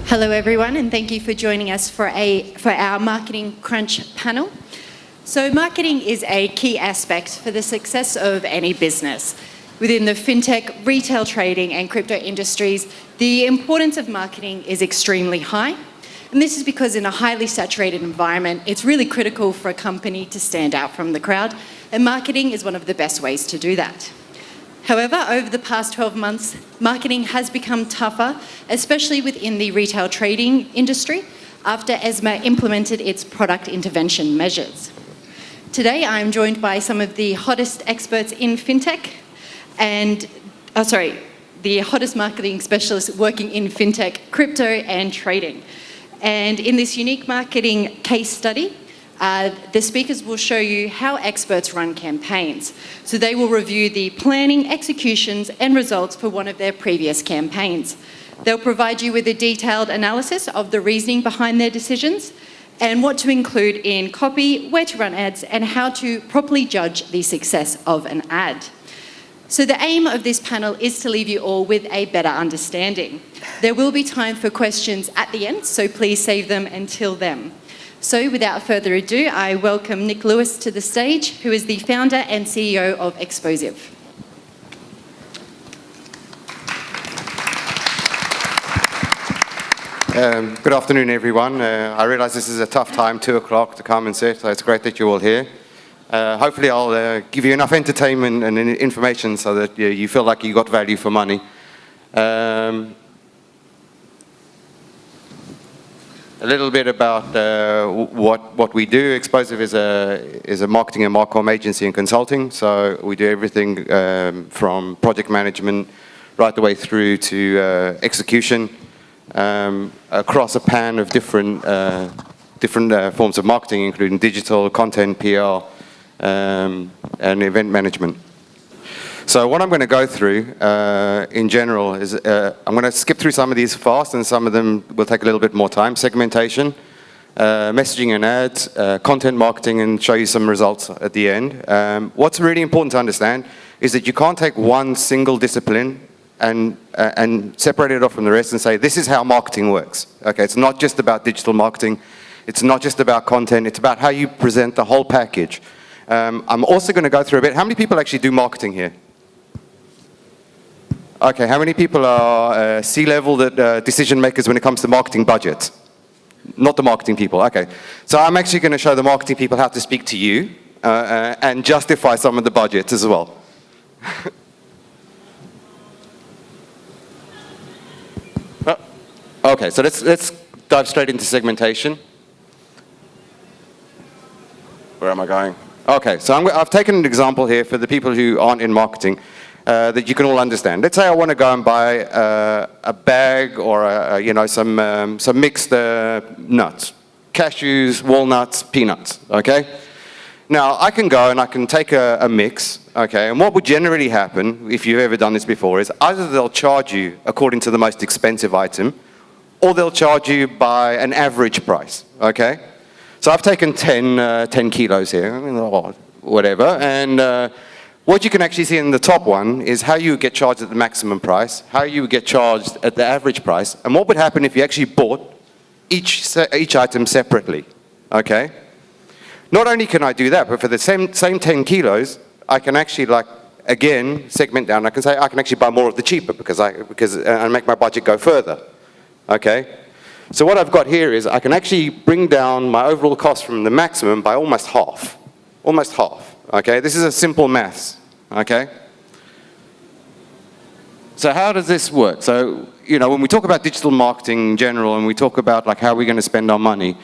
Hello everyone, and thank you for joining us for our Marketing Crunch panel. So marketing is a key aspect for the success of any business. Within the fintech, retail trading and crypto industries, the importance of marketing is extremely high. And this is because in a highly saturated environment, it's really critical for a company to stand out from the crowd, and marketing is one of the best ways to do that. However, over the past 12 months, marketing has become tougher, especially within the retail trading industry, after ESMA implemented its product intervention measures. Today, I'm joined by some of the hottest experts in fintech the hottest marketing specialists working in fintech, crypto and trading. And in this unique marketing case study, the speakers will show you how experts run campaigns. So they will review the planning, executions and results for one of their previous campaigns. They'll provide you with a detailed analysis of the reasoning behind their decisions and what to include in copy, where to run ads and how to properly judge the success of an ad. So the aim of this panel is to leave you all with a better understanding. There will be time for questions at the end, so please save them until then. So without further ado, I welcome Nick Lewis to the stage, who is the founder and CEO of Explosive. Good afternoon, everyone. I realise this is a tough time, 2 o'clock, to come and sit, so it's great that you're all here. Hopefully I'll give you enough entertainment and information so that you feel like you got value for money. A little bit about what we do. Explosive is a marketing and marcom agency and consulting. So we do everything from project management right the way through to execution across a pan of different forms of marketing, including digital, content, PR, and event management. So what I'm going to go through in general is I'm going to skip through some of these fast and some of them will take a little bit more time. Segmentation, messaging and ads, content marketing, and show you some results at the end. What's really important to understand is that you can't take one single discipline and separate it off from the rest and say this is how marketing works. Okay, it's not just about digital marketing. It's not just about content. It's about how you present the whole package. I'm also going to go through a bit. How many people actually do marketing here? Okay, how many people are C-level decision makers when it comes to marketing budgets? Not the marketing people, okay. So I'm actually going to show the marketing people how to speak to you and justify some of the budgets as well. Okay, so let's dive straight into segmentation. Where am I going? Okay, so I've taken an example here for the people who aren't in marketing. That you can all understand. Let's say I want to go and buy a bag or some mixed nuts, cashews, walnuts, peanuts. Okay. Now I can go and I can take a mix. Okay, and what would generally happen if you've ever done this before is either they'll charge you according to the most expensive item, or they'll charge you by an average price. Okay. So I've taken 10 kilos here, or whatever, and what you can actually see in the top one is how you would get charged at the maximum price, how you would get charged at the average price, and what would happen if you actually bought each item separately, okay? Not only can I do that, but for the same 10 kilos, I can actually, again, segment down. I can say I can actually buy more of the cheaper because I make my budget go further, okay? So what I've got here is I can actually bring down my overall cost from the maximum by almost half, okay? This is a simple maths. Okay? So how does this work? So, when we talk about digital marketing in general and we talk about how we're going to spend our money,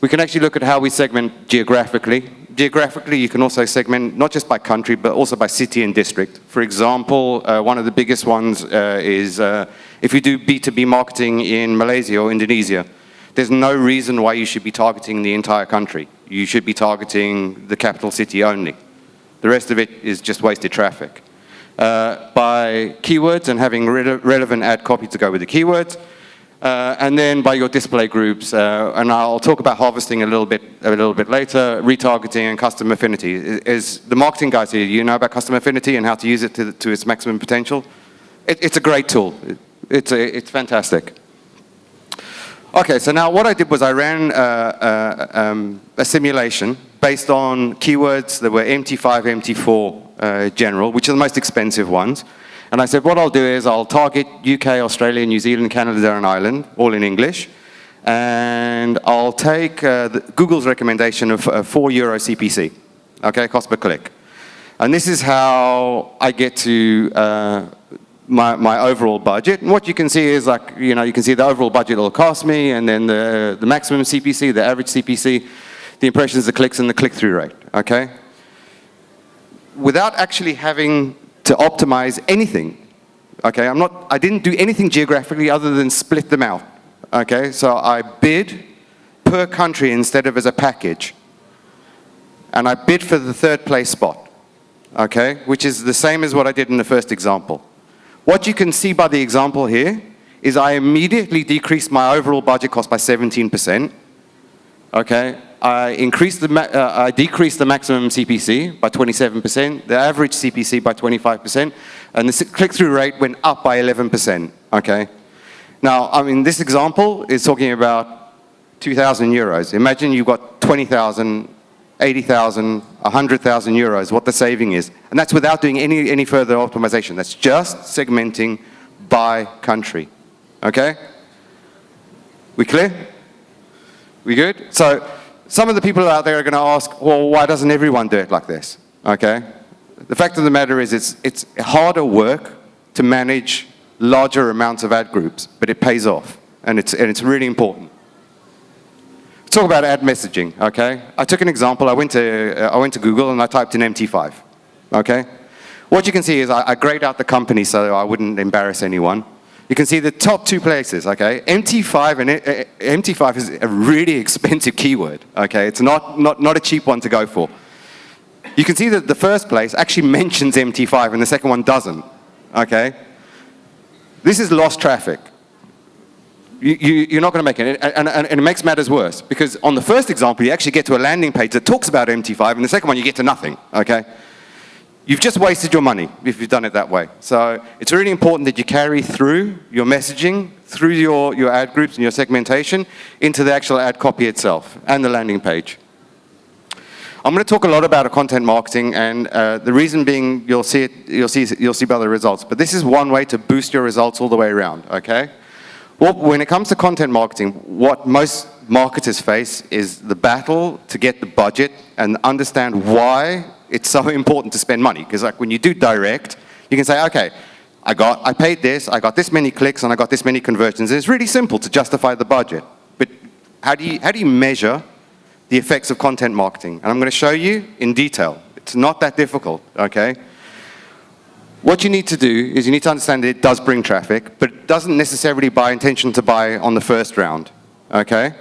we can actually look at how we segment geographically. Geographically, you can also segment not just by country, but also by city and district. For example, one of the biggest ones is if you do B2B marketing in Malaysia or Indonesia, there's no reason why you should be targeting the entire country. You should be targeting the capital city only. The rest of it is just wasted traffic. By keywords and having relevant ad copy to go with the keywords, and then by your display groups, and I'll talk about harvesting a little bit later, retargeting and custom affinity. Is the marketing guys here, you know about custom affinity and how to use it to its maximum potential? It's a great tool. It's fantastic. Okay, so now what I did was I ran a simulation based on keywords that were MT5, MT4 general, which are the most expensive ones. And I said, what I'll do is I'll target UK, Australia, New Zealand, Canada, and Ireland, all in English. And I'll take Google's recommendation of €4 CPC, okay, cost per click. And this is how I get to my overall budget. And what you can see is like, you know, you can see the overall budget it'll cost me, and then the maximum CPC, the average CPC, the impressions, the clicks, and the click-through rate, okay? Without actually having to optimize anything, okay? I didn't do anything geographically other than split them out, okay? So I bid per country instead of as a package. And I bid for the third place spot, okay? Which is the same as what I did in the first example. What you can see by the example here is I immediately decreased my overall budget cost by 17%. Okay, I decreased the maximum CPC by 27%, the average CPC by 25%, and the click-through rate went up by 11%. Okay, now I mean this example is talking about 2,000 euros. Imagine you've got 20,000. 80,000, 100,000 euros, what the saving is. And that's without doing any further optimization. That's just segmenting by country. Okay? We clear? We good? So some of the people out there are going to ask, well, why doesn't everyone do it like this? Okay? The fact of the matter is it's harder work to manage larger amounts of ad groups, but it pays off. And it's really important. Talk about ad messaging, okay? I took an example. I went to Google and I typed in MT5, okay? What you can see is I grayed out the company so I wouldn't embarrass anyone. You can see the top two places, okay? MT5 is a really expensive keyword, okay? It's not a cheap one to go for. You can see that the first place actually mentions MT5 and the second one doesn't, okay? This is lost traffic. You're not going to make it, and it makes matters worse, because on the first example, you actually get to a landing page that talks about MT5, and the second one, you get to nothing, okay? You've just wasted your money if you've done it that way. So it's really important that you carry through your messaging, through your ad groups and your segmentation, into the actual ad copy itself, and the landing page. I'm going to talk a lot about content marketing, and the reason being, you'll see by the results, but this is one way to boost your results all the way around, okay? Well, when it comes to content marketing, what most marketers face is the battle to get the budget and understand why it's so important to spend money. Because like when you do direct, you can say, okay, I paid this, I got this many clicks, and I got this many conversions. And it's really simple to justify the budget. But how do you measure the effects of content marketing? And I'm going to show you in detail. It's not that difficult, okay? What you need to do is you need to understand that it does bring traffic, but it doesn't necessarily by intention to buy on the first round, okay?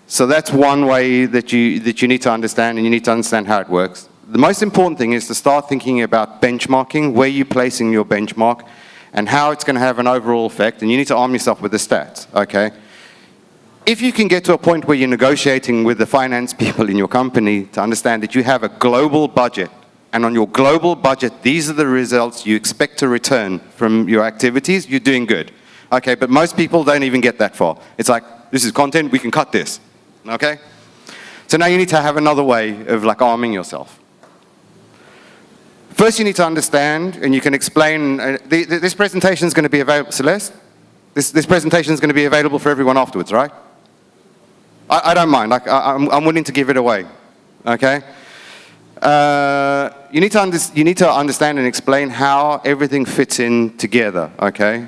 So that's one way that you need to understand, and you need to understand how it works. The most important thing is to start thinking about benchmarking, where you're placing your benchmark, and how it's going to have an overall effect, and you need to arm yourself with the stats, okay? If you can get to a point where you're negotiating with the finance people in your company to understand that you have a global budget, and on your global budget, these are the results you expect to return from your activities, you're doing good. Okay, but most people don't even get that far. It's like, this is content, we can cut this. Okay? So now you need to have another way of like arming yourself. First you need to understand, and you can explain, this presentation is going to be available, Celeste? This presentation is going to be available for everyone afterwards, right? I don't mind, like, I'm willing to give it away. Okay? You need to understand and explain how everything fits in together, okay?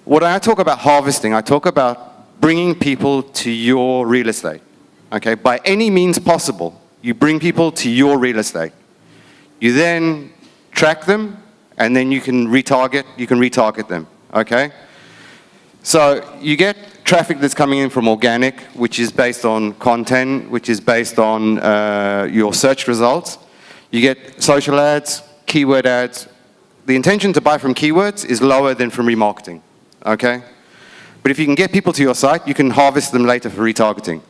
When I talk about harvesting, I talk about bringing people to your real estate, okay? By any means possible, you bring people to your real estate. You then track them, and then you can retarget them, okay? So you get traffic that's coming in from organic, which is based on content, which is based on your search results. You get social ads, keyword ads. The intention to buy from keywords is lower than from remarketing, okay? But if you can get people to your site, you can harvest them later for retargeting.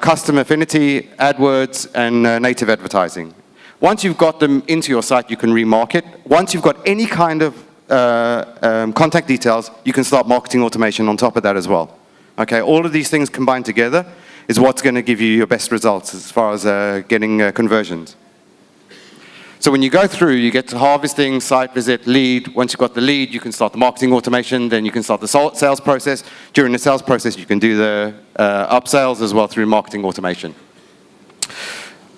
Custom affinity, AdWords, and native advertising. Once you've got them into your site, you can remarket. Once you've got any kind of contact details, you can start marketing automation on top of that as well. Okay, all of these things combined together is what's going to give you your best results as far as getting conversions. So when you go through, you get to harvesting, site visit, lead. Once you've got the lead, you can start the marketing automation, then you can start the sales process. During the sales process, you can do the upsells as well through marketing automation.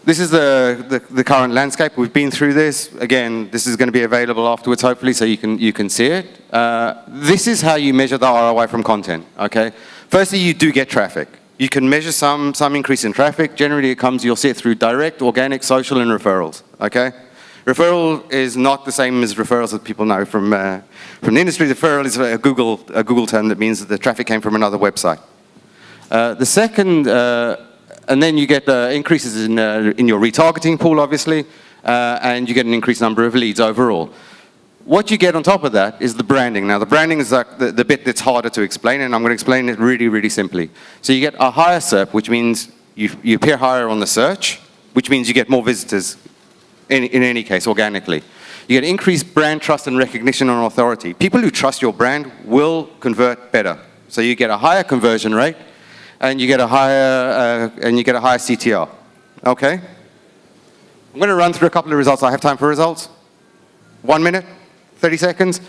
This is the current landscape. We've been through this. Again, this is going to be available afterwards, hopefully, so you can see it. This is how you measure the ROI from content, okay? Firstly, you do get traffic. You can measure some increase in traffic. Generally, it comes, you'll see it through direct, organic, social, and referrals, okay? Referral is not the same as referrals that people know from the industry. Referral is a Google term that means that the traffic came from another website. The second, and then you get increases in your retargeting pool, obviously, and you get an increased number of leads overall. What you get on top of that is the branding. Now, the branding is like the bit that's harder to explain, and I'm going to explain it really, really simply. So you get a higher SERP, which means you appear higher on the search, which means you get more visitors in any case, organically. You get increased brand trust and recognition and authority. People who trust your brand will convert better. So you get a higher conversion rate, and you get a higher CTR. Okay? I'm going to run through a couple of results. I have time for results. 1 minute, 30 seconds.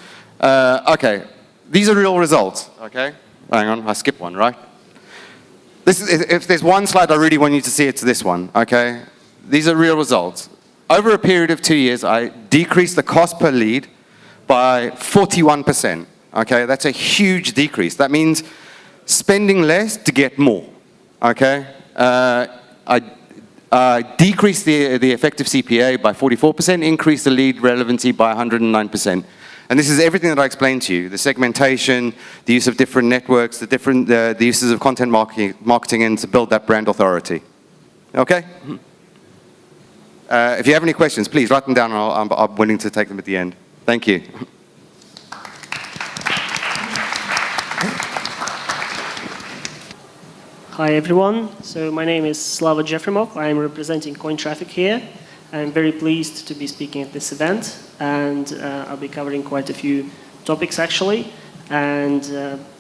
Okay, these are real results. Okay, hang on, I skipped one, right? If there's one slide I really want you to see, it's this one. Okay, these are real results. Over a period of 2 years, I decreased the cost per lead by 41%. Okay, that's a huge decrease. That means spending less to get more. Okay, I decreased the effective CPA by 44%, increased the lead relevancy by 109%. And this is everything that I explained to you: the segmentation, the use of different networks, the uses of content marketing, and to build that brand authority. Okay. If you have any questions, please write them down, and I'm willing to take them at the end. Thank you. Hi everyone, so my name is Slava Jefremov. I'm representing CoinTraffic here. I'm very pleased to be speaking at this event, and I'll be covering quite a few topics actually, and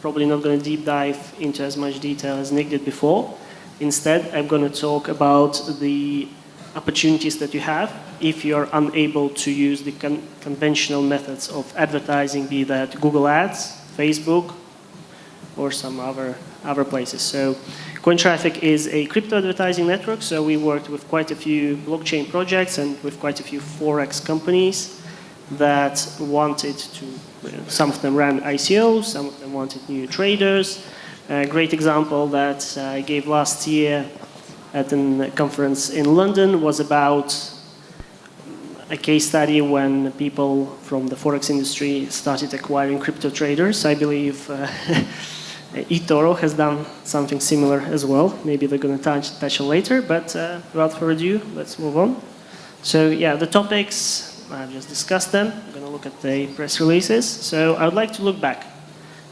probably not going to deep dive into as much detail as Nick did before. Instead, I'm going to talk about the opportunities that you have if you're unable to use the conventional methods of advertising, be that Google Ads, Facebook, or some other places. So CoinTraffic is a crypto advertising network, so we worked with quite a few blockchain projects and with quite a few Forex companies that wanted to, some of them ran ICOs, some of them wanted new traders. A great example that I gave last year at a conference in London was about a case study when people from the Forex industry started acquiring crypto traders. I believe eToro has done something similar as well. Maybe they're going to touch on later, but without further ado, let's move on. So yeah, the topics, I've just discussed them. I'm going to look at the press releases. So I would like to look back.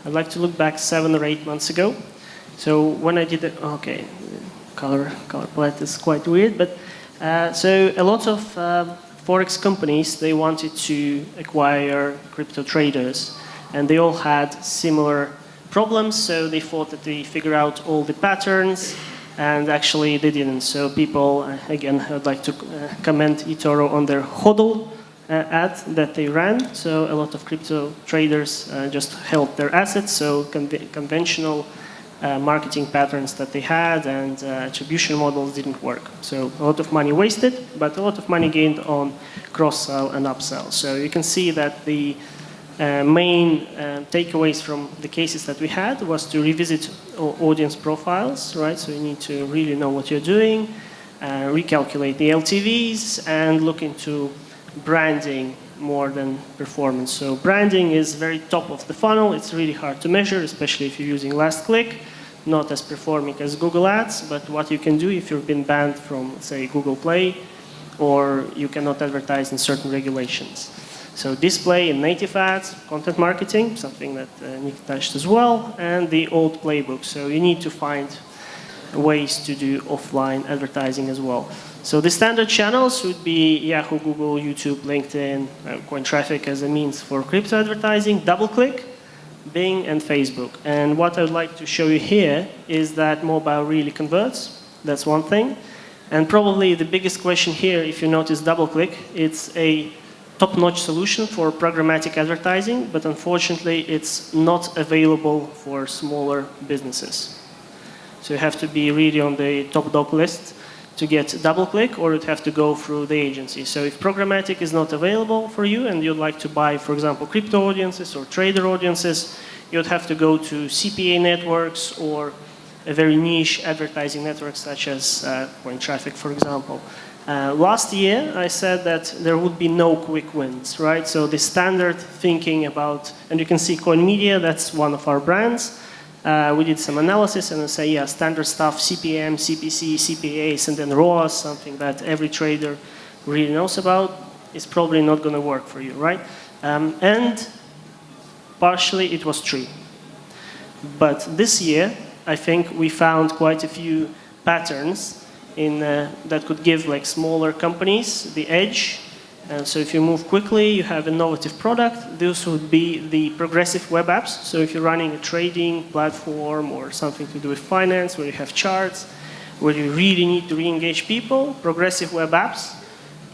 I'd like to look back 7 or 8 months ago. So when I did it, okay, color palette is quite weird, but so a lot of Forex companies, they wanted to acquire crypto traders, and they all had similar problems, so they thought that they figure out all the patterns, and actually they didn't. So people, again, I'd like to commend eToro on their HODL ad that they ran. So a lot of crypto traders just held their assets, so conventional marketing patterns that they had and attribution models didn't work. So a lot of money wasted, but a lot of money gained on cross-sell and upsell. So you can see that the main takeaways from the cases that we had was to revisit audience profiles, right? So you need to really know what you're doing, recalculate the LTVs, and look into branding more than performance. So branding is very top of the funnel. It's really hard to measure, especially if you're using last click, not as performing as Google Ads, but what you can do if you've been banned from, say, Google Play, or you cannot advertise in certain regulations. So display and native ads, content marketing, something that Nick touched as well, and the old playbook. So you need to find ways to do offline advertising as well. So the standard channels would be Yahoo, Google, YouTube, LinkedIn, CoinTraffic as a means for crypto advertising, DoubleClick, Bing and Facebook. And what I would like to show you here is that mobile really converts. That's one thing. And probably the biggest question here, if you notice DoubleClick, it's a top-notch solution for programmatic advertising, but unfortunately it's not available for smaller businesses. So you have to be really on the top dog list to get DoubleClick, or you'd have to go through the agency. So if programmatic is not available for you and you'd like to buy, for example, crypto audiences or trader audiences, you'd have to go to CPA networks or a very niche advertising network such as CoinTraffic, for example. Last year, I said that there would be no quick wins, right? So the standard thinking about, and you can see Coin Media, that's one of our brands. We did some analysis and I say, yeah, standard stuff, CPM, CPC, CPAs, and then ROAS, something that every trader really knows about, is probably not going to work for you, right? And partially it was true. But this year, I think we found quite a few patterns in, that could give like smaller companies the edge. And so if you move quickly, you have an innovative product. Those would be the progressive web apps. So if you're running a trading platform or something to do with finance, where you have charts, where you really need to re-engage people, progressive web apps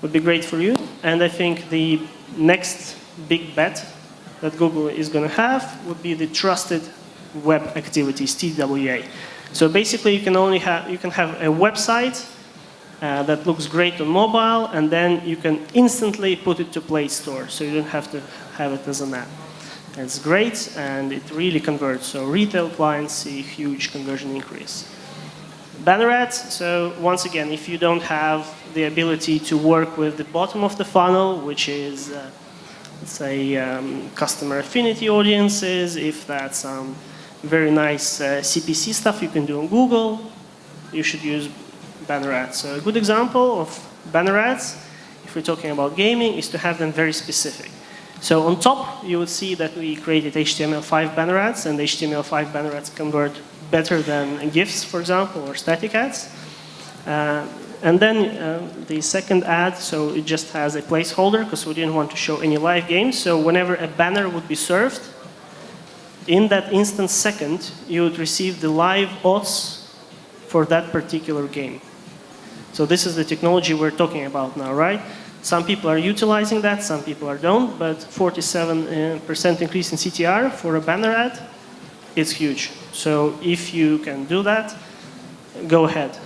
would be great for you. And I think the next big bet that Google is going to have would be the trusted web activities, TWA. So basically, you can have a website that looks great on mobile, and then you can instantly put it to Play Store, so you don't have to have it as an app. It's great, and it really converts. So retail clients see a huge conversion increase. Banner ads. So once again, if you don't have the ability to work with the bottom of the funnel, which is say customer affinity audiences, if that's very nice CPC stuff you can do on Google, you should use banner ads. So a good example of banner ads, if we're talking about gaming, is to have them very specific. So on top, you would see that we created HTML5 banner ads, and HTML5 banner ads convert better than GIFs, for example, or static ads. And then the second ad, so it just has a placeholder because we didn't want to show any live games. So whenever a banner would be served, in that instant second, you would receive the live odds for that particular game. So this is the technology we're talking about now, right? Some people are utilizing that, some people don't, but 47% increase in CTR for a banner ad, it's huge. So if you can do that, go ahead.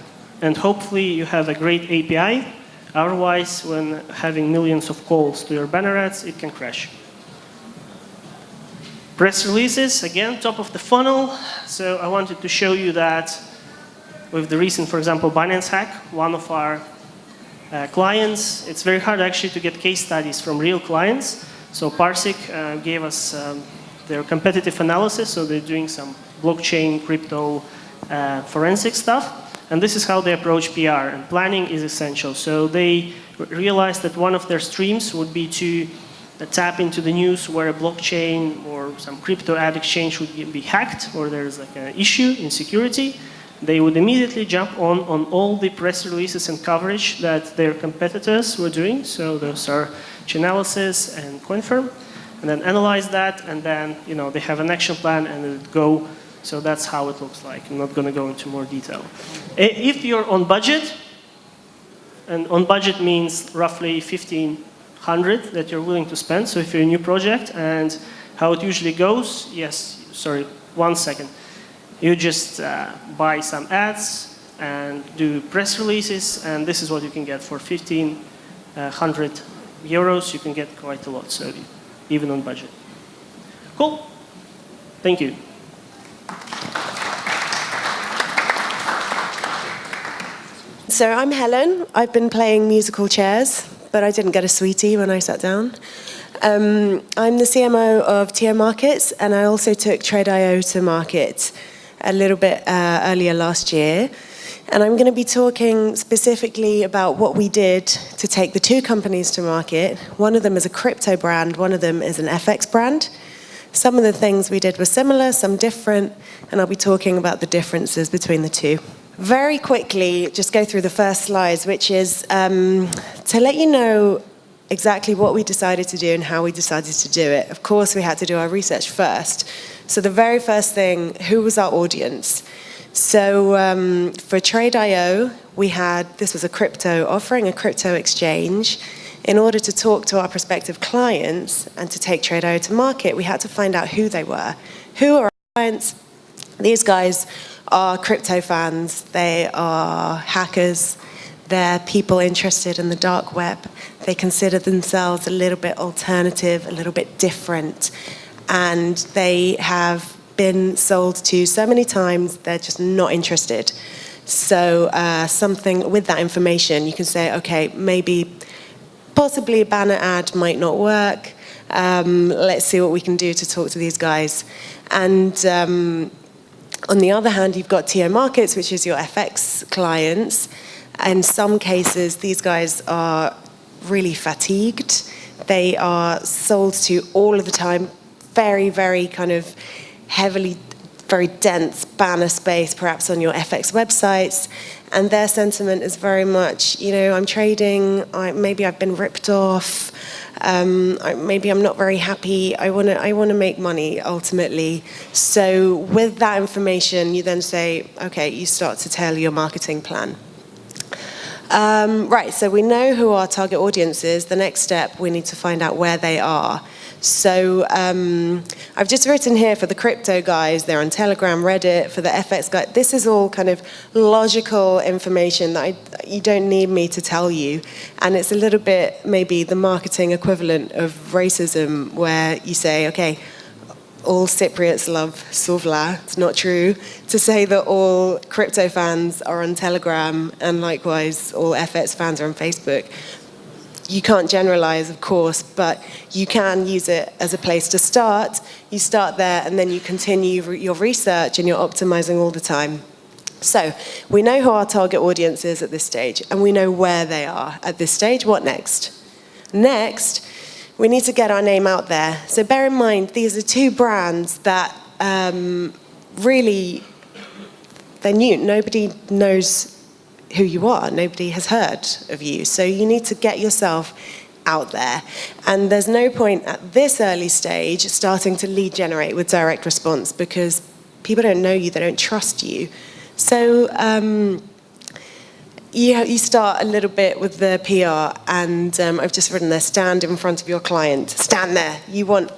And hopefully you have a great API. Otherwise, when having millions of calls to your banner ads, it can crash. Press releases, again, top of the funnel. So I wanted to show you that with the recent, for example, Binance hack, one of our clients, it's very hard actually to get case studies from real clients. So Parsec gave us their competitive analysis. So they're doing some blockchain, crypto, forensic stuff. And this is how they approach PR. And planning is essential. So they realized that one of their streams would be to tap into the news where a blockchain or some crypto ad exchange would be hacked, or there's like an issue in security. They would immediately jump on all the press releases and coverage that their competitors were doing. So those are Chainalysis and CoinFirm, and then analyze that, and then they have an action plan and it would go. So that's how it looks like. I'm not going to go into more detail. If you're on budget, and on budget means roughly 1,500 that you're willing to spend. So if you're a new project, and how it usually goes, yes, sorry, 1 second. You just buy some ads and do press releases, and this is what you can get for 1,500 euros. You can get quite a lot, so even on budget. Cool. Thank you. So I'm Helen. I've been playing musical chairs, but I didn't get a sweetie when I sat down. I'm the CMO of TO Markets, and I also took Trade.io to market a little bit earlier last year. And I'm going to be talking specifically about what we did to take the two companies to market. One of them is a crypto brand, one of them is an FX brand. Some of the things we did were similar, some different, and I'll be talking about the differences between the two. Very quickly, just go through the first slides, which is to let you know exactly what we decided to do and how we decided to do it. Of course, we had to do our research first. So the very first thing, who was our audience? So for Trade.io, this was a crypto offering, a crypto exchange. In order to talk to our prospective clients and to take Trade.io to market, we had to find out who they were. Who are our clients? These guys are crypto fans. They are hackers. They're people interested in the dark web. They consider themselves a little bit alternative, a little bit different. And they have been sold to so many times, they're just not interested. So something with that information, you can say, okay, maybe possibly a banner ad might not work. Let's see what we can do to talk to these guys. And on the other hand, you've got TO Markets, which is your FX clients. In some cases, these guys are really fatigued. They are sold to all of the time, very, very kind of heavily, very dense banner space, perhaps on your FX websites. And their sentiment is very much, I'm trading, maybe I've been ripped off, maybe I'm not very happy, I want to make money ultimately. So with that information, you then say, okay, you start to tailor your marketing plan. Right, so we know who our target audience is. The next step, we need to find out where they are. So I've just written here for the crypto guys, they're on Telegram, Reddit. For the FX guys, this is all kind of logical information that you don't need me to tell you. And it's a little bit maybe the marketing equivalent of racism, where you say, okay, all Cypriots love Suvla. It's not true to say that all crypto fans are on Telegram and likewise all FX fans are on Facebook. You can't generalize, of course, but you can use it as a place to start. You start there and then you continue your research and you're optimizing all the time. So we know who our target audience is at this stage and we know where they are at this stage. What next? Next, we need to get our name out there. So bear in mind, these are two brands that really, they're new. Nobody knows who you are. Nobody has heard of you. So you need to get yourself out there. And there's no point at this early stage starting to lead generate with direct response because people don't know you, they don't trust you. So you start a little bit with the PR, and I've just written there, stand in front of your client. Stand there. You want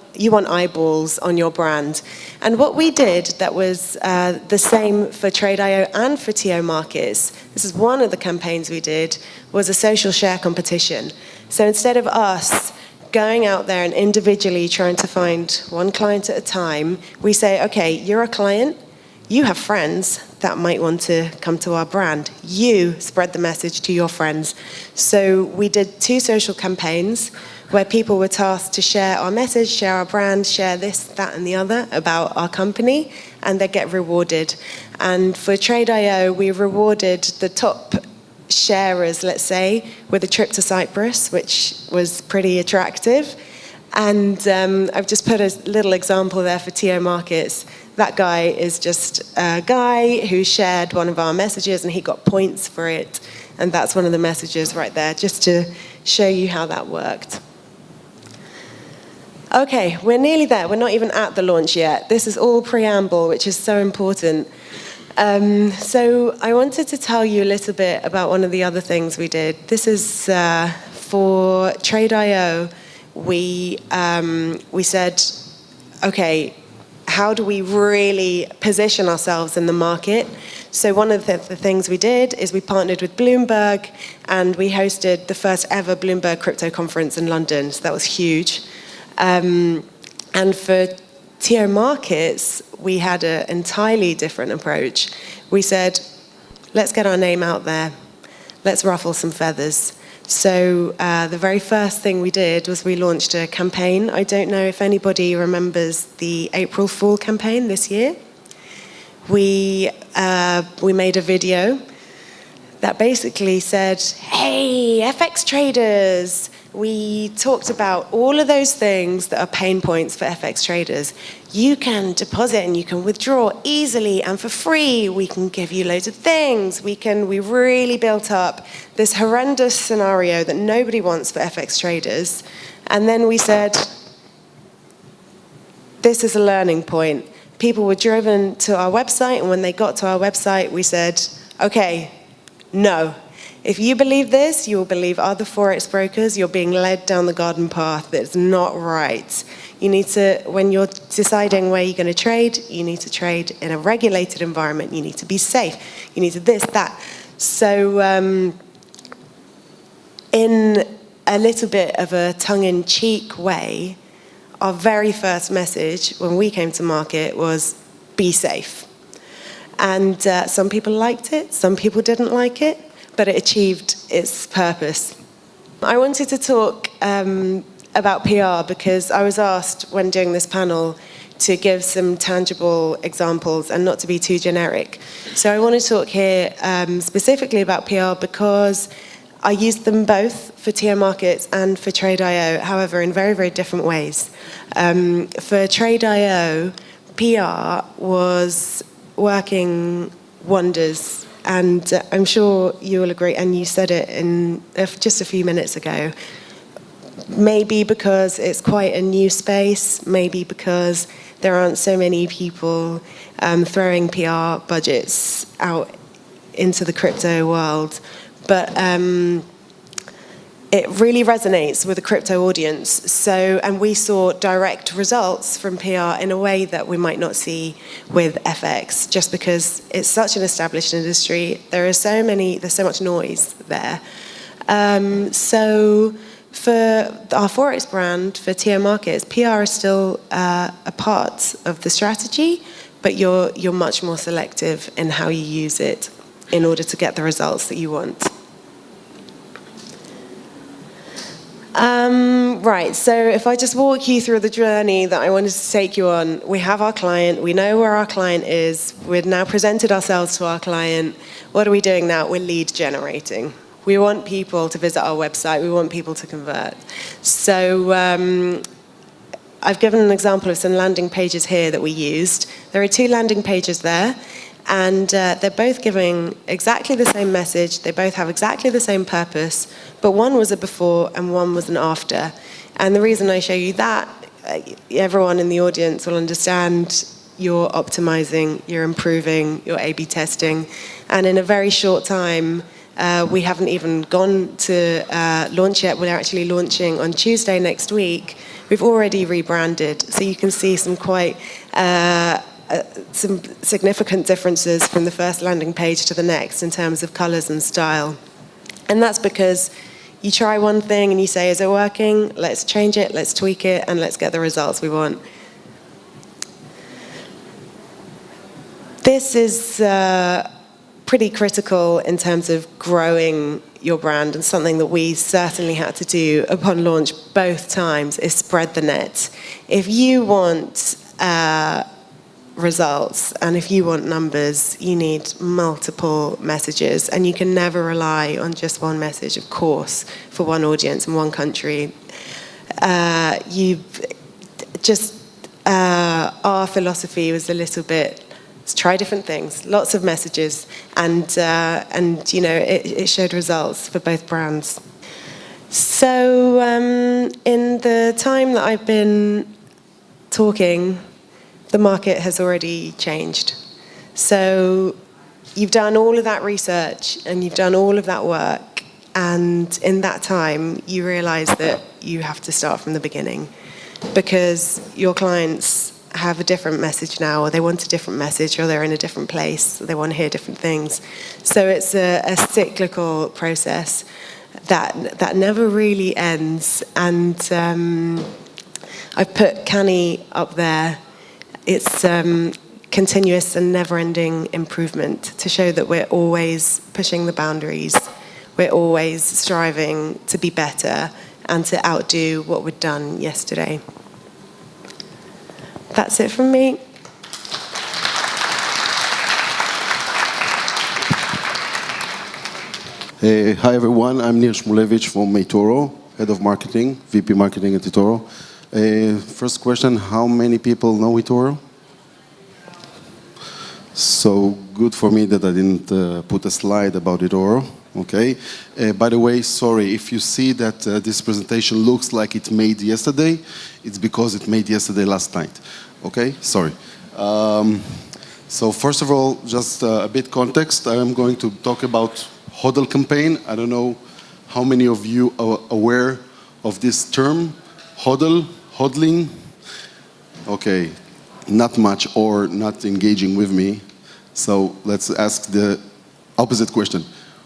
eyeballs on your brand. And what we did that was the same for Trade.io and for TO Markets, this is one of the campaigns we did, was a social share competition. So instead of us going out there and individually trying to find one client at a time, we say, okay, you're a client, you have friends that might want to come to our brand. You spread the message to your friends. So we did 2 social campaigns where people were tasked to share our message, share our brand, share this, that, and the other about our company, and they get rewarded. And for Trade.io, we rewarded the top sharers, let's say, with a trip to Cyprus, which was pretty attractive. And I've just put a little example there for TO Markets. That guy is just a guy who shared one of our messages and he got points for it. And that's one of the messages right there, just to show you how that worked. Okay, we're nearly there. We're not even at the launch yet. This is all preamble, which is so important. So I wanted to tell you a little bit about one of the other things we did. This is for Trade.io. We said, okay, how do we really position ourselves in the market? So one of the things we did is we partnered with Bloomberg and we hosted the first ever Bloomberg crypto conference in London. So that was huge. And for TO Markets, we had an entirely different approach. We said, let's get our name out there. Let's ruffle some feathers. So the very first thing we did was we launched a campaign. I don't know if anybody remembers the April Fool campaign this year. We made a video that basically said, hey, FX traders, we talked about all of those things that are pain points for FX traders. You can deposit and you can withdraw easily and for free. We can give you loads of things. We really built up this horrendous scenario that nobody wants for FX traders. And then we said, this is a learning point. People were driven to our website, and when they got to our website, we said, okay, no. If you believe this, you will believe other Forex brokers. You're being led down the garden path that's not right. You need to, when you're deciding where you're going to trade, you need to trade in a regulated environment. You need to be safe. You need to this, that. So in a little bit of a tongue-in-cheek way, our very first message when we came to market was, be safe. And some people liked it, some people didn't like it, but it achieved its purpose. I wanted to talk about PR because I was asked when doing this panel to give some tangible examples and not to be too generic. So I want to talk here specifically about PR because I used them both for TM Markets and for Trade.io, however, in very, very different ways. For Trade.io, PR was working wonders, and I'm sure you will agree, and you said it in just a few minutes ago. Maybe because it's quite a new space, maybe because there aren't so many people throwing PR budgets out into the crypto world. But it really resonates with the crypto audience. So, and we saw direct results from PR in a way that we might not see with FX, just because it's such an established industry. There's so much noise there. So for our Forex brand, for TM Markets, PR is still a part of the strategy, but you're much more selective in how you use it in order to get the results that you want. Right, so if I just walk you through the journey that I wanted to take you on, we have our client, we know where our client is, we've now presented ourselves to our client. What are we doing now? We're lead generating. We want people to visit our website, we want people to convert. So I've given an example of some landing pages here that we used. There are 2 landing pages there. And they're both giving exactly the same message. They both have exactly the same purpose, but one was a before and one was an after. And the reason I show you that, everyone in the audience will understand you're optimizing, you're improving, you're A/B testing. And in a very short time, we haven't even gone to launch yet. We're actually launching on Tuesday next week. We've already rebranded, so you can see some quite some significant differences from the first landing page to the next in terms of colors and style. And that's because you try one thing and you say, is it working? Let's change it, let's tweak it, and let's get the results we want. This is pretty critical in terms of growing your brand, and something that we certainly had to do upon launch both times is spread the net. If you want results, and if you want numbers, you need multiple messages, and you can never rely on just one message, of course, for one audience in one country. Our philosophy was a little bit, let's try different things, lots of messages, and you know, it showed results for both brands. So in the time that I've been talking, the market has already changed. So you've done all of that research and you've done all of that work, and in that time you realize that you have to start from the beginning, because your clients have a different message now, or they want a different message, or they're in a different place, or they want to hear different things. So it's a cyclical process that never really ends. And I've put Canny up there. It's continuous and never-ending improvement to show that we're always pushing the boundaries. We're always striving to be better and to outdo what we'd done yesterday. That's it from me. Hi everyone, I'm Nils Mulevich from EToro. Head of Marketing, VP Marketing at eToro. First question, how many people know eToro? So good for me that I didn't put a slide about eToro. Okay. By the way, sorry, if you see that this presentation looks like it made yesterday, it's because it made yesterday last night. Okay, sorry. So first of all, just a bit context. I am going to talk about HODL campaign. I don't know how many of you are aware of this term, HODL, hodling. Okay, not much or not engaging with me. So let's ask the opposite question.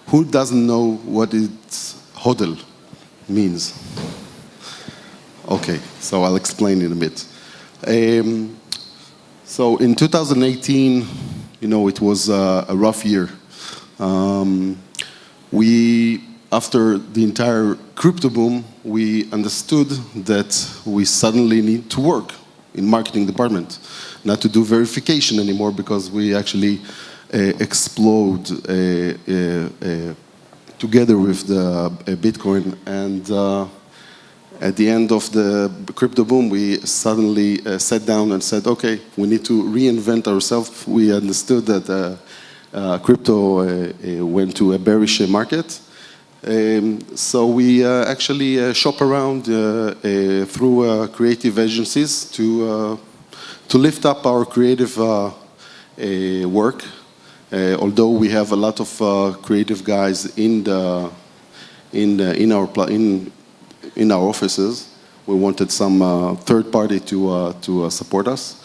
Who doesn't know what HODL means? Okay, so I'll explain in a bit. So in 2018, you know, it was a rough year. After the entire crypto boom, we understood that we suddenly need to work in marketing department, not to do verification anymore because we actually explode together with the Bitcoin. And at the end of the crypto boom, we suddenly sat down and said, okay, we need to reinvent ourselves. We understood that crypto went to a bearish market. So we actually shop around through creative agencies to lift up our creative work. Although we have a lot of creative guys in our offices, we wanted some third party to support us.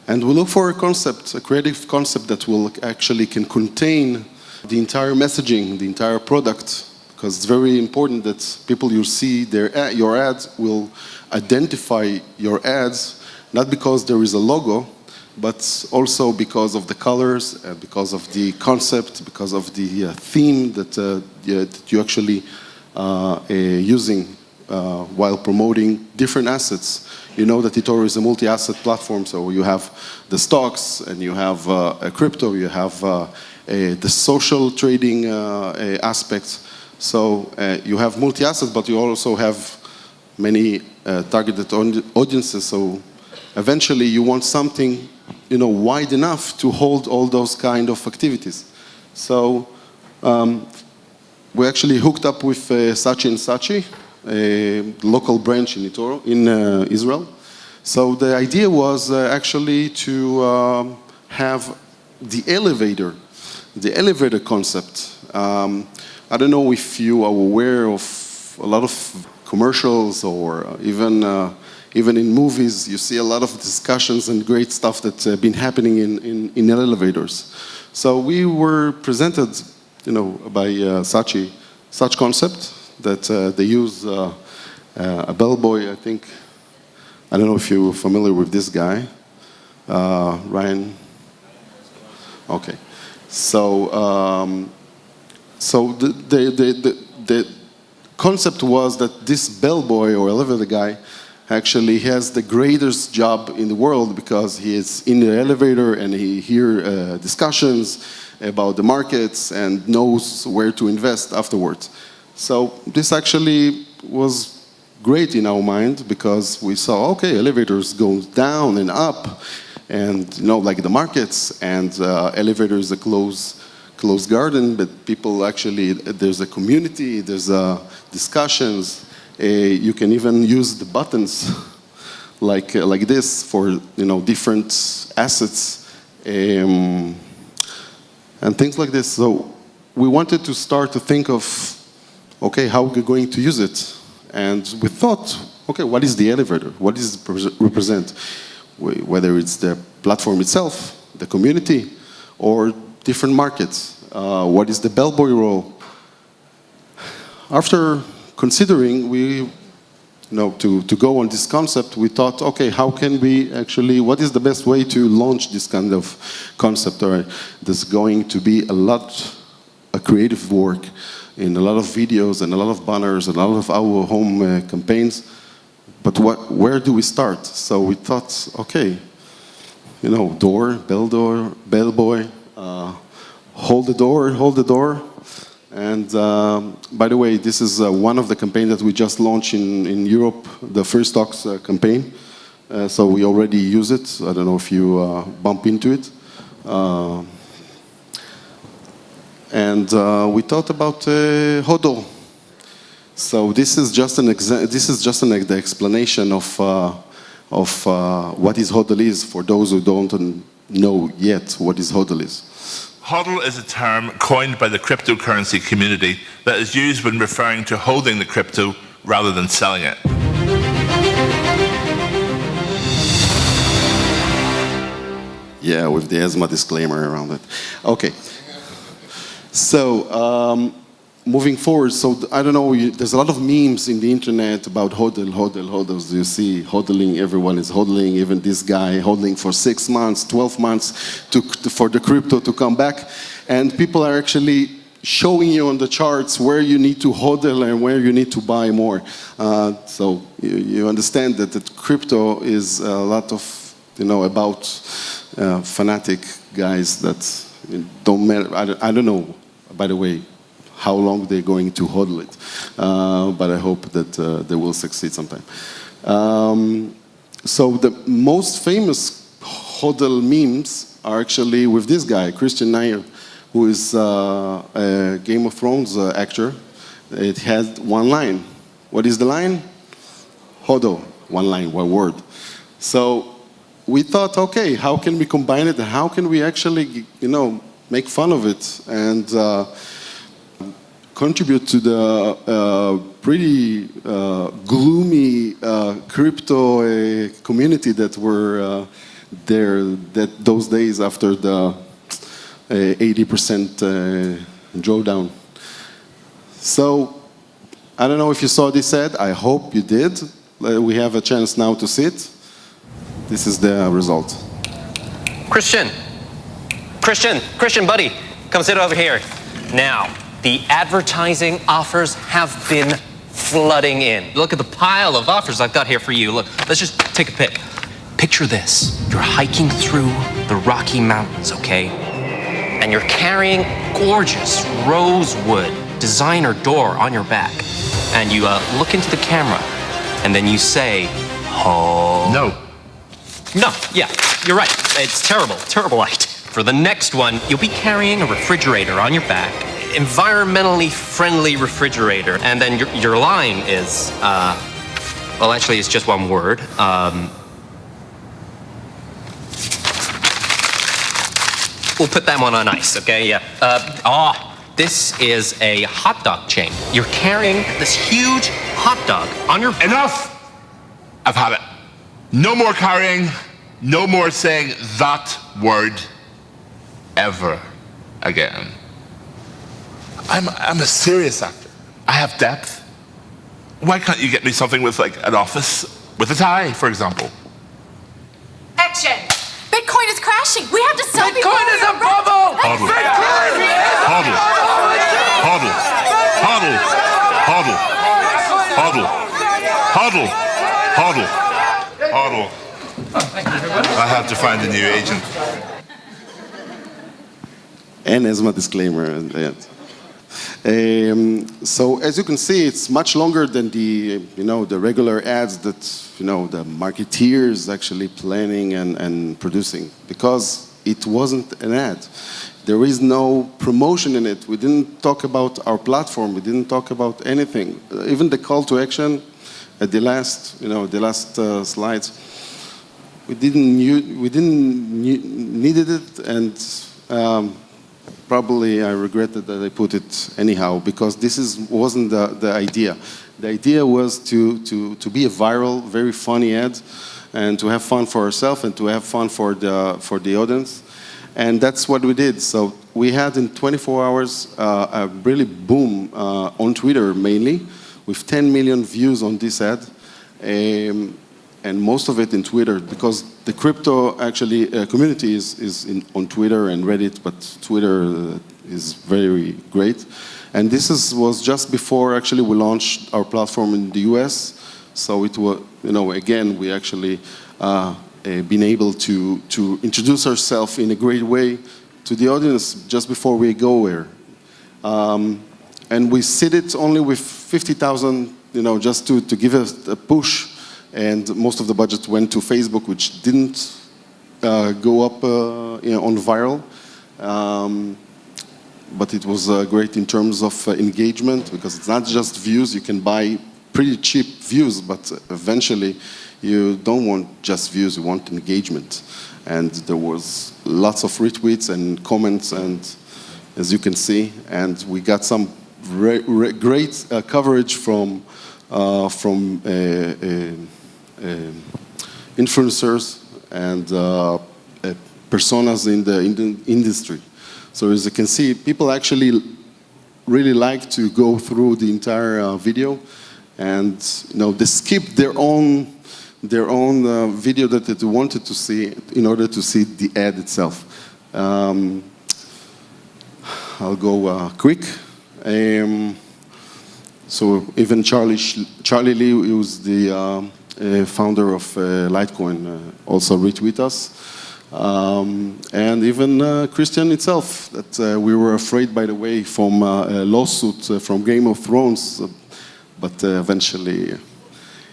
And we look for a concept, a creative concept that will actually can contain the entire messaging, the entire product, because it's very important that people you see your ads will identify your ads, not because there is a logo, but also because of the colors, because of the concept, because of the theme that you actually using while promoting different assets. You know that eToro is a multi-asset platform, so you have the stocks, and you have a crypto, you have the social trading aspects. So you have multi-asset, but you also have many targeted audiences. So eventually you want something, you know, wide enough to hold all those kind of activities. So we actually hooked up with Sachi and Sachi, a local branch in eToro, in Israel. So the idea was actually to have the elevator concept. I don't know if you are aware of a lot of commercials or even in movies, you see a lot of discussions and great stuff that's been happening in elevators. So we were presented, you know, by Sachi, such concept that they use a bellboy, I think. I don't know if you're familiar with this guy, Ryan. Okay, so the concept was that this bellboy or elevator guy actually has the greatest job in the world because he is in the elevator and he hears discussions about the markets and knows where to invest afterwards. So this actually was great in our mind because we saw, okay, elevators go down and up, and you know, like the markets, and elevators are closed garden, but people actually, there's a community, there's discussions. You can even use the buttons like this for, you know, different assets and things like this. So we wanted to start to think of, okay, how we're going to use it. And we thought, okay, what is the elevator? What does it represent? Whether it's the platform itself, the community, or different markets. What is the bellboy role? After considering, to go on this concept, we thought, okay, how can we actually, what is the best way to launch this kind of concept? There's going to be a creative work in a lot of videos and a lot of banners and a lot of our home campaigns. But where do we start? So we thought, okay, you know, bellboy, hold the door. And by the way, this is one of the campaigns that we just launched in Europe, the First Talks campaign. So we already use it. I don't know if you bump into it. And we thought about HODL. So this is just an the explanation of what is HODL is for those who don't know yet what is HODL is. HODL is a term coined by the cryptocurrency community that is used when referring to holding the crypto rather than selling it. Yeah, with the ESMA disclaimer around it. Okay. So, moving forward, so I don't know, there's a lot of memes in the internet about hodls. You see hodling, everyone is hodling, even this guy hodling for 6 months, 12 months for the crypto to come back. And people are actually showing you on the charts where you need to hodl and where you need to buy more. So you understand that the crypto is a lot of, about fanatic guys that don't matter. I don't know, by the way, how long they're going to hodl it. But I hope that they will succeed sometime. So the most famous hodl memes are actually with this guy, Christian Nair, who is a Game of Thrones actor. It had one line. What is the line? HODL, one line, one word. So we thought, okay, how can we combine it? How can we actually, make fun of it and contribute to the pretty gloomy crypto community that were there those days after the 80% drawdown. So I don't know if you saw this ad. I hope you did. We have a chance now to see it. This is the result. Christian, buddy, come sit over here. Now, the advertising offers have been flooding in. Look at the pile of offers I've got here for you. Look, let's just take a pic. Picture this. You're hiking through the Rocky Mountains, okay? And you're carrying gorgeous rosewood designer door on your back. And you look into the camera, and then you say, oh. No, yeah, you're right. It's terrible idea. For the next one, you'll be carrying a refrigerator on your back, environmentally friendly refrigerator, and then your line is, well, actually, it's just one word. We'll put that one on ice, okay? Yeah. This is a hot dog chain. You're carrying this huge hot dog on your... Enough! I've had it. No more carrying, no more saying that word ever again. I'm a serious actor. I have depth. Why can't you get me something with like an office with a tie, for example? Action! Bitcoin is crashing. We have to sell Bitcoin is a bubble. Hodl. Hodl. Hodl. Hodl. Hodl. Hodl. Hodl. Hodl. I have to find a new agent. And ESMA disclaimer at the end. So as you can see, it's much longer than the regular ads that the marketeers actually planning and producing, because it wasn't an ad. There is no promotion in it. We didn't talk about our platform. We didn't talk about anything. Even the call to action at the last slides, we didn't needed it, and probably I regretted that I put it anyhow, because this wasn't the idea. The idea was to be a viral, very funny ad, and to have fun for ourselves and to have fun for the audience, and that's what we did. So we had in 24 hours a really boom on Twitter mainly, with 10 million views on this ad, and most of it in Twitter, because the crypto actually community is on Twitter and Reddit, but Twitter is very great. And this was just before actually we launched our platform in the US. So it was, again, we actually been able to introduce ourselves in a great way to the audience just before we go there. and we seed it only with 50,000, just to give us a push. And most of the budget went to Facebook, which didn't go up on viral. But it was great in terms of engagement, because it's not just views. You can buy pretty cheap views, but eventually you don't want just views, you want engagement. And there was lots of retweets and comments, and as you can see, and we got some great coverage from influencers and personas in the industry. So as you can see, people actually really like to go through the entire video, and they skip their own video that they wanted to see in order to see the ad itself. I'll go quick. So even Charlie Lee, who's the founder of Litecoin, also retweet us. And even Christian itself, that we were afraid, by the way, from a lawsuit from Game of Thrones, but eventually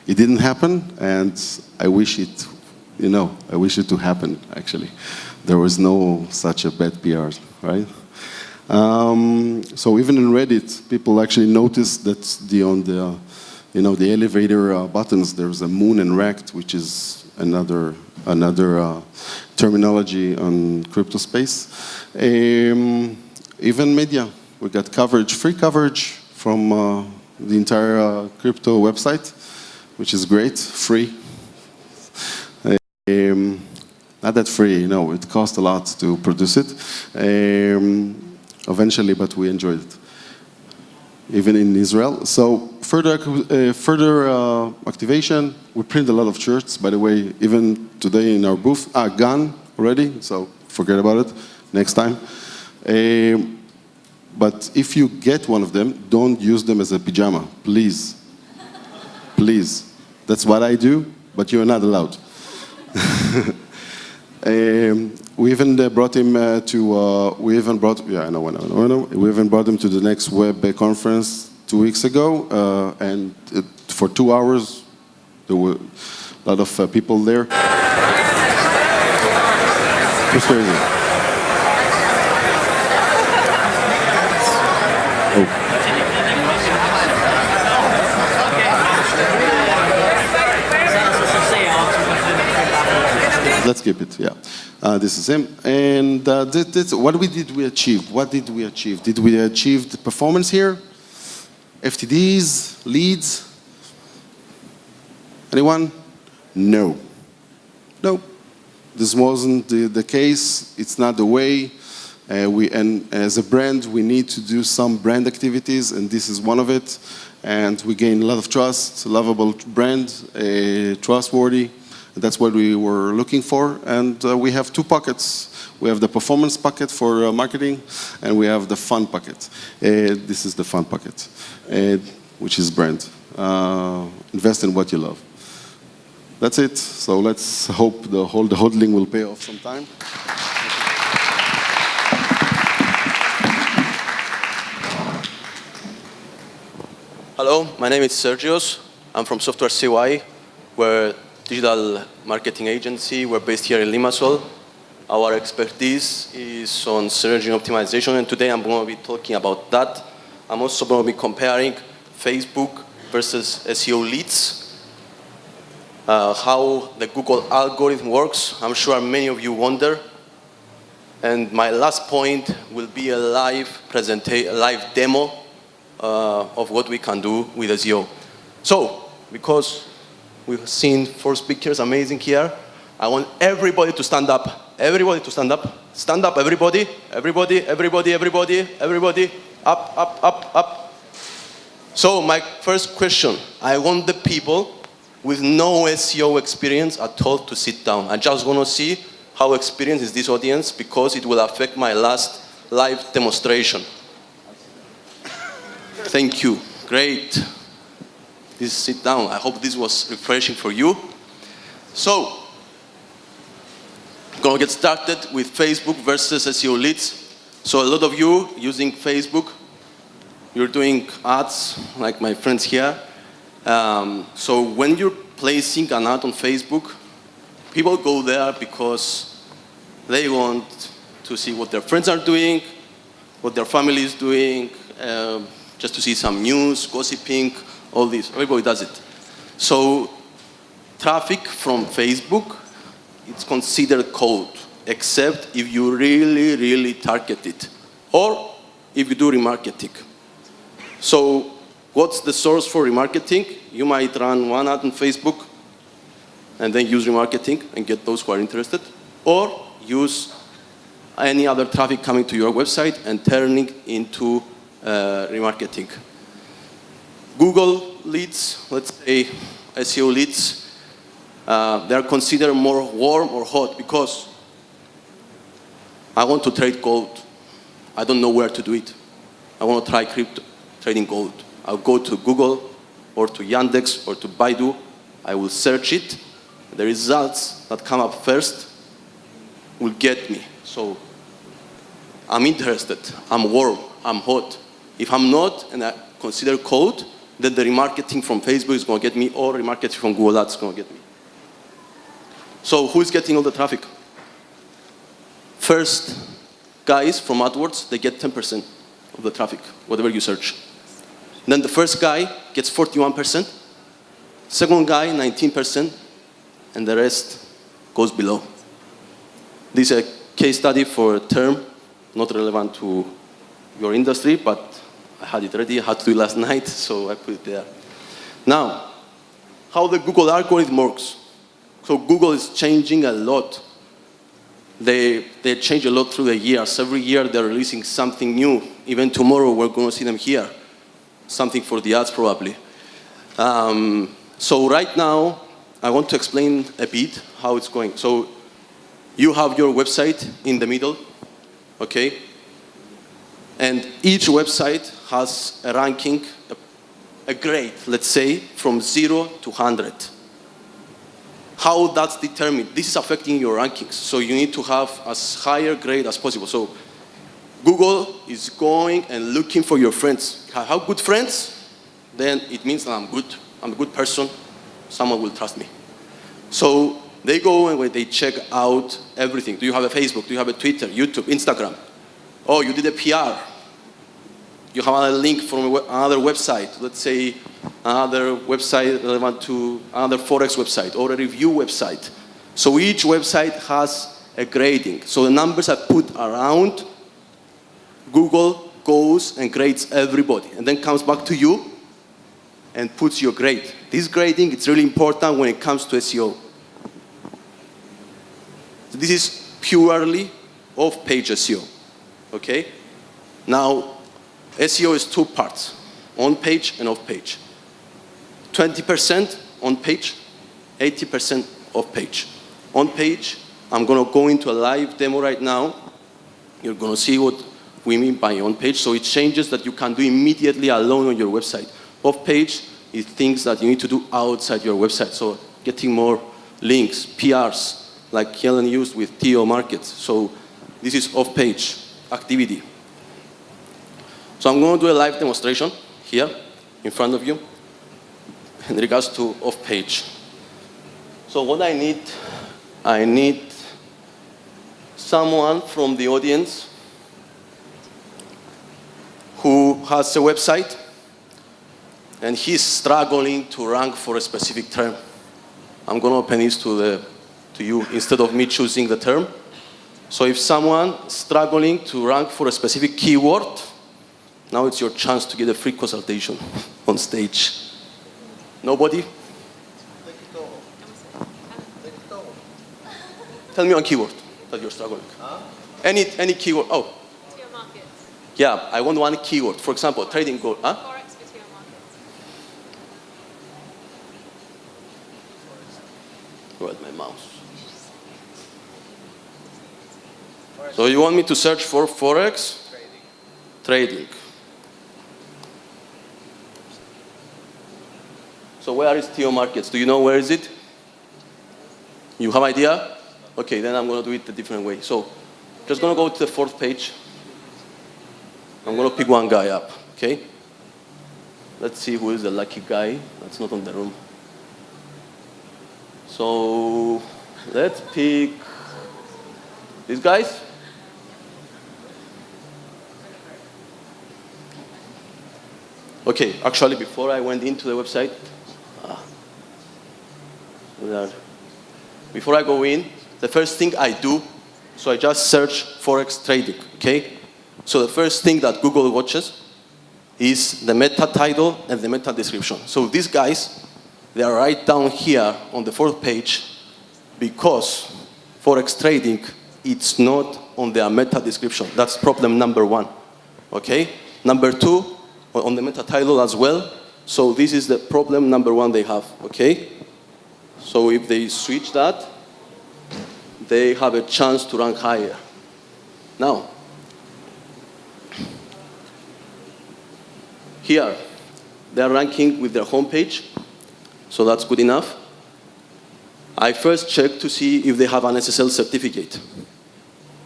it didn't happen, and I wish it, I wish it to happen, actually. There was no such a bad PR, right? So even in Reddit, people actually noticed that on the elevator buttons, there's a moon and rect, which is another terminology on crypto space. Even media, we got coverage, free coverage from the entire crypto website, which is great, free. Not that free, it cost a lot to produce it. Eventually, but we enjoyed it, even in Israel. So further activation, we print a lot of shirts, by the way, even today in our booth. Gone already, so forget about it, next time. But if you get one of them, don't use them as a pajama, please. Please. That's what I do, but you're not allowed. We even brought him we even brought him to the next web conference 2 weeks ago, and for 2 hours there were a lot of people there. It's crazy. Oh. Let's keep it, yeah. This is him. And what did we achieve? What did we achieve? Did we achieve the performance here? FTDs, leads? Anyone? No. No. This wasn't the case. It's not the way. And as a brand, we need to do some brand activities, and this is one of it. And we gain a lot of trust, lovable brand, trustworthy. That's what we were looking for, and we have 2 pockets. We have the performance pocket for marketing, and we have the fun pocket. This is the fun pocket, which is brand. Invest in what you love. That's it. So let's hope the hodling will pay off sometime. Hello, my name is Sergios. I'm from Software CY. We're digital marketing agency. We're based here in Limassol. Our expertise is on search engine optimization, and today I'm going to be talking about that. I'm also going to be comparing Facebook versus SEO leads, how the Google algorithm works. I'm sure many of you wonder. And my last point will be a live demo of what we can do with SEO. So, because we've seen 4 speakers, amazing here. I want everybody to stand up. Everybody to stand up. Stand up, everybody. Everybody, everybody, everybody, everybody. Up, up, up, up. So my first question, I want the people with no SEO experience at all to sit down. I just want to see how experienced is this audience, because it will affect my last live demonstration. Thank you. Great. Please sit down. I hope this was refreshing for you. So, I'm going to get started with Facebook versus SEO leads. So a lot of you using Facebook you're doing ads, like my friends here. So when you're placing an ad on Facebook, people go there because they want to see what their friends are doing, what their family is doing, just to see some news, gossiping, all this. Everybody does it. So traffic from Facebook, it's considered cold, except if you really, really target it, or if you do remarketing. So what's the source for remarketing? You might run one ad on Facebook and then use remarketing and get those who are interested, or use any other traffic coming to your website and turning into remarketing. Google leads, let's say SEO leads, they're considered more warm or hot because I want to trade gold. I don't know where to do it. I want to try trading gold. I'll go to Google or to Yandex or to Baidu. I will search it. The results that come up first will get me. So I'm interested. I'm warm. I'm hot. If I'm not and I consider cold, then the remarketing from Facebook is going to get me, or remarketing from Google Ads is going to get me. So who is getting all the traffic? First guys from AdWords, they get 10% of the traffic, whatever you search. Then the first guy gets 41%, second guy 19%, and the rest goes below. This is a case study for a term, not relevant to your industry, but I had it ready, I had to do it last night, so I put it there. Now, how the Google algorithm works. So Google is changing a lot. They change a lot through the years. Every year they're releasing something new. Even tomorrow we're going to see them here. Something for the ads probably. So right now, I want to explain a bit how it's going. So you have your website in the middle, okay? And each website has a ranking, a grade, let's say, from 0 to 100. How that's determined, this is affecting your rankings. So you need to have as higher grade as possible. So Google is going and looking for your friends. How good friends? Then it means that I'm good. I'm a good person. Someone will trust me. So they go and they check out everything. Do you have a Facebook? Do you have a Twitter, YouTube, Instagram? Oh, you did a PR. You have a link from another website. Let's say another website relevant to another Forex website or a review website. So each website has a grading. So the numbers are put around. Google goes and grades everybody and then comes back to you and puts your grade. This grading is really important when it comes to SEO. So this is purely off-page SEO, okay? Now, SEO is two parts, on-page and off-page. 20% on-page, 80% off-page. On-page, I'm going to go into a live demo right now. You're going to see what we mean by on-page. So it's changes that you can do immediately alone on your website. Off-page is things that you need to do outside your website. So getting more links, PRs, like Helen used with TO Markets. So this is off-page activity. So I'm going to do a live demonstration here in front of you in regards to off-page. So what I need someone from the audience who has a website and he's struggling to rank for a specific term. I'm going to open this to you instead of me choosing the term. So if someone is struggling to rank for a specific keyword, now it's your chance to get a free consultation on stage. Nobody? Tell me one keyword that you're struggling. Any keyword. Oh. Yeah, I want one keyword. For example, trading gold. Huh? Forex for TO Markets. Where's my mouse? So you want me to search for Forex? Trading. So where is TO Markets? Do you know where is it? You have idea? Okay, then I'm going to do it a different way. So just going to go to the fourth page. I'm going to pick one guy up, okay? Let's see who is the lucky guy that's not on the room. So let's pick these guys. Okay, actually, before I went into the website, before I go in, the first thing I do, so I just search Forex trading, okay? So the first thing that Google watches is the meta title and the meta description. So these guys, they are right down here on the 4th page because Forex trading, it's not on their meta description. That's problem number 1, okay? Number 2, on the meta title as well. So this is the problem number 1 they have, okay? So if they switch that, they have a chance to rank higher. Now, here, they're ranking with their homepage, so that's good enough. I first check to see if they have an SSL certificate.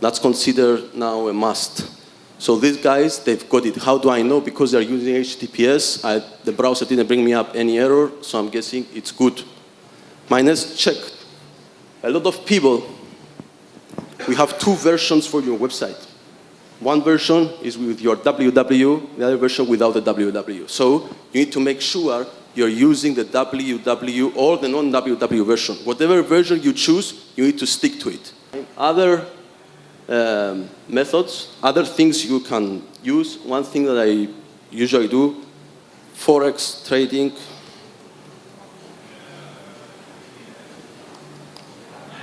That's considered now a must. So these guys, they've got it. How do I know? Because they're using HTTPS. The browser didn't bring me up any error, so I'm guessing it's good. My next check. A lot of people, we have 2 versions for your website. One version is with your www, the other version without the www. So you need to make sure you're using the www or the non-www version. Whatever version you choose, you need to stick to it. Other methods, other things you can use. One thing that I usually do, Forex trading.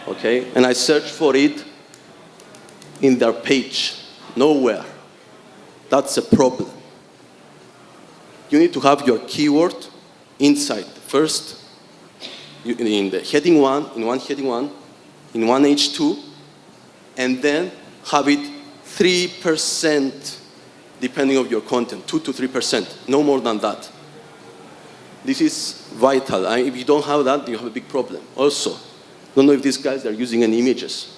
Okay, and I search for it in their page. Nowhere. That's a problem. You need to have your keyword inside. First, in the heading 1, in one heading 1, in one H2, and then have it 3% depending on your content, 2 to 3%, no more than that. This is vital. If you don't have that, you have a big problem. Also, don't know if these guys are using any images.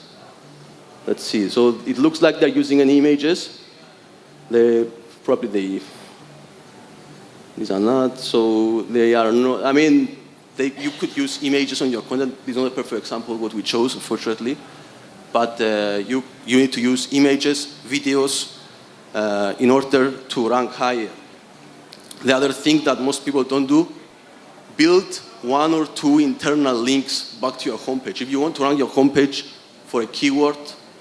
Let's see. So it looks like they're using any images. These are not. So they are not. I mean, you could use images on your content. This is not a perfect example of what we chose, unfortunately. But you need to use images, videos, in order to rank higher. The other thing that most people don't do, build 1 or 2 internal links back to your homepage. If you want to rank your homepage for a keyword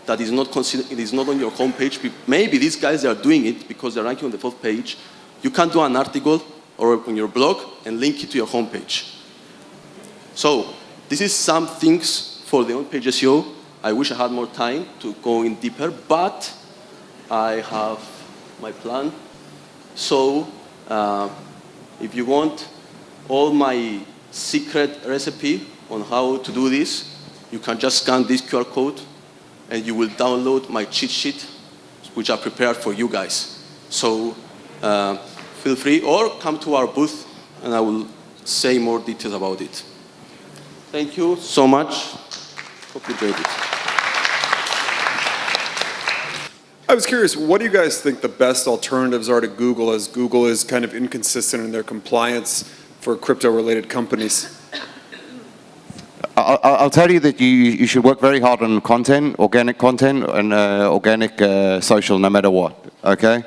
that is not considered, it is not on your homepage, maybe these guys are doing it because they're ranking on the 4th page. You can do an article or on your blog and link it to your homepage. So this is some things for the on-page SEO. I wish I had more time to go in deeper, but I have my plan. So if you want all my secret recipe on how to do this, you can just scan this QR code and you will download my cheat sheet, which I prepared for you guys. So feel free, or come to our booth and I will say more details about it. Thank you so much. Hope you enjoyed it. I was curious, what do you guys think the best alternatives are to Google, as Google is kind of inconsistent in their compliance for crypto-related companies? I'll tell you that you should work very hard on content, organic and organic social, no matter what, okay?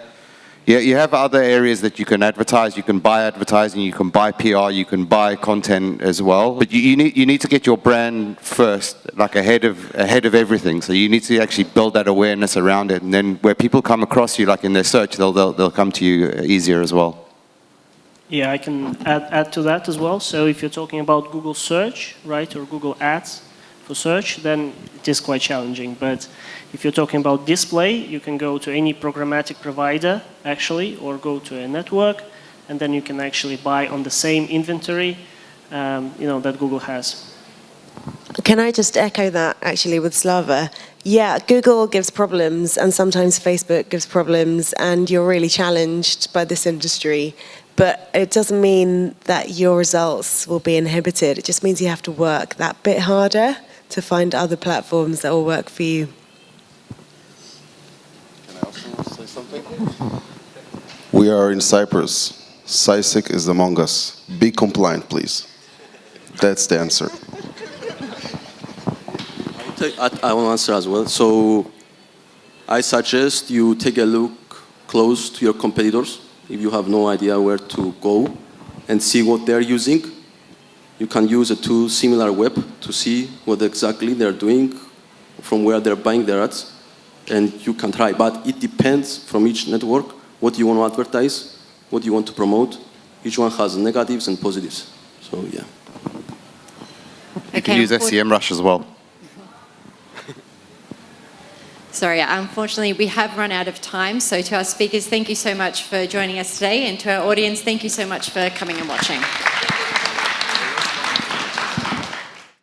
You have other areas that you can advertise. You can buy advertising, you can buy PR, you can buy content as well. But you need to get your brand first, like ahead of everything. So you need to actually build that awareness around it, and then where people come across you, like in their search, they'll come to you easier as well. Yeah, I can add to that as well. So if you're talking about Google search, right, or Google Ads for search, then it is quite challenging. But if you're talking about display, you can go to any programmatic provider, actually, or go to a network, and then you can actually buy on the same inventory, that Google has. Can I just echo that, actually, with Slava? Yeah, Google gives problems, and sometimes Facebook gives problems, and you're really challenged by this industry. But it doesn't mean that your results will be inhibited. It just means you have to work that bit harder to find other platforms that will work for you. Can I also say something? We are in Cyprus, SciSec is among us. Be compliant, please. That's the answer. I want to answer as well. So I suggest you take a look close to your competitors if you have no idea where to go and see what they're using. You can use a tool similar web to see what exactly they're doing, from where they're buying their ads, and you can try. But it depends from each network what you want to advertise, what you want to promote. Each one has negatives and positives. So yeah. You can use SEMrush as well. Sorry, unfortunately, we have run out of time. So to our speakers, thank you so much for joining us today. And to our audience, thank you so much for coming and watching.